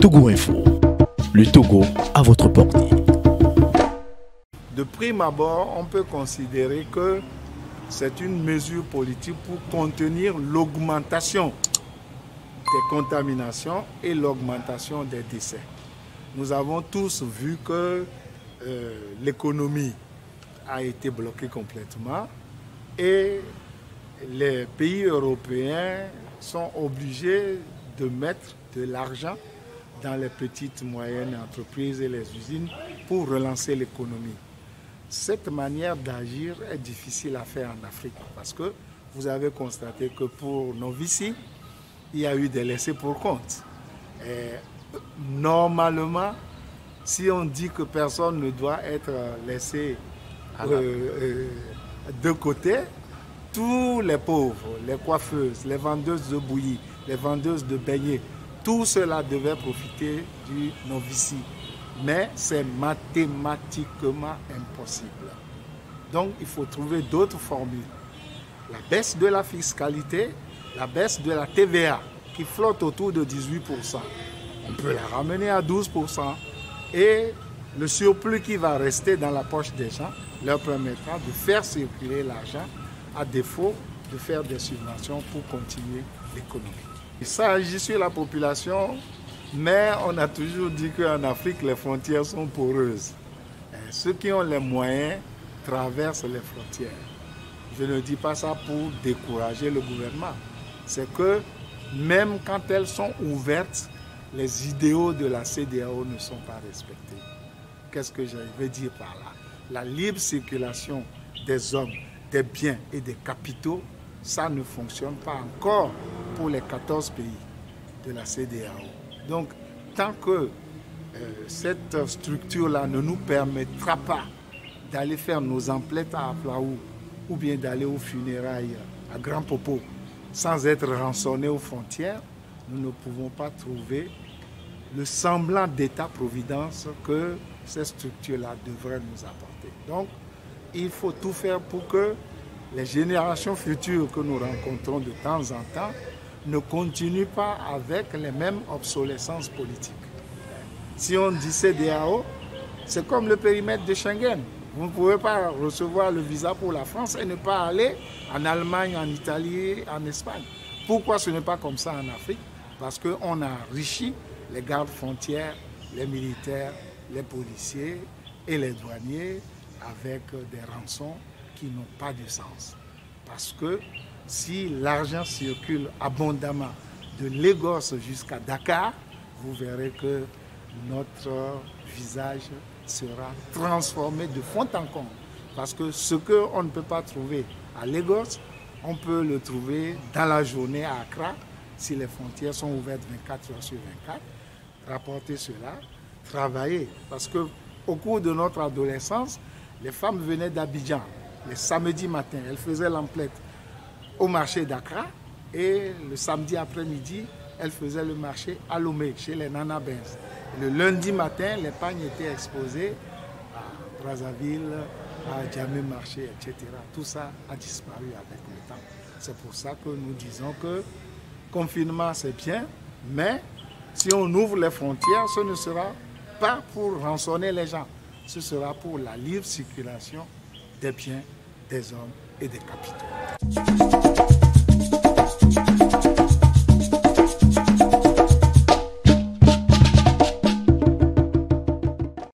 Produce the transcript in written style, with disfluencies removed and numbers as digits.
Togo Info, le Togo à votre portée. De prime abord, on peut considérer que c'est une mesure politique pour contenir l'augmentation des contaminations et l'augmentation des décès. Nous avons tous vu que l'économie a été bloquée complètement et les pays européens sont obligés de mettre de l'argent dans les petites et moyennes entreprises et les usines pour relancer l'économie. Cette manière d'agir est difficile à faire en Afrique parce que vous avez constaté que pour nos vici, il y a eu des laissés pour compte. Et normalement, si on dit que personne ne doit être laissé de côté, tous les pauvres, les coiffeuses, les vendeuses de bouillie, les vendeuses de beignets, tout cela devait profiter du novici. Mais c'est mathématiquement impossible. Donc il faut trouver d'autres formules. La baisse de la fiscalité, la baisse de la TVA qui flotte autour de 18%. On peut la ramener à 12% et le surplus qui va rester dans la poche des gens leur permettra de faire circuler l'argent à défaut de faire des subventions pour continuer l'économie. Ça agit sur la population, mais on a toujours dit qu'en Afrique, les frontières sont poreuses. Et ceux qui ont les moyens traversent les frontières. Je ne dis pas ça pour décourager le gouvernement. C'est que même quand elles sont ouvertes, les idéaux de la CEDEAO ne sont pas respectés. Qu'est-ce que je veux dire par là? La libre circulation des hommes, des biens et des capitaux, ça ne fonctionne pas encore pour les 14 pays de la CEDEAO. Donc, tant que cette structure-là ne nous permettra pas d'aller faire nos emplettes à Aflaou ou bien d'aller aux funérailles à Grand Popo sans être rançonnés aux frontières, nous ne pouvons pas trouver le semblant d'état-providence que cette structure-là devrait nous apporter. Donc, il faut tout faire pour que les générations futures que nous rencontrons de temps en temps ne continuent pas avec les mêmes obsolescences politiques. Si on dit CEDEAO, c'est comme le périmètre de Schengen. Vous ne pouvez pas recevoir le visa pour la France et ne pas aller en Allemagne, en Italie, en Espagne. Pourquoi ce n'est pas comme ça en Afrique? Parce qu'on a enrichi les gardes frontières, les militaires, les policiers et les douaniers avec des rançons qui n'ont pas de sens. Parce que si l'argent circule abondamment de Lagos jusqu'à Dakar, vous verrez que notre visage sera transformé de fond en comble. Parce que ce qu'on ne peut pas trouver à Lagos, on peut le trouver dans la journée à Accra, si les frontières sont ouvertes 24 heures sur 24. Rapporter cela, travailler. Parce qu'au cours de notre adolescence, les femmes venaient d'Abidjan. Les samedis matins, elles faisaient l'emplette au marché d'Accra et le samedi après-midi, elles faisaient le marché à Lomé, chez les Nana Benz. Le lundi matin, les pagnes étaient exposées à Brazzaville, à Djamé Marché, etc. Tout ça a disparu avec le temps. C'est pour ça que nous disons que confinement, c'est bien, mais si on ouvre les frontières, ce ne sera pas pour rançonner les gens. Ce sera pour la libre circulation des biens, des hommes et des capitaux.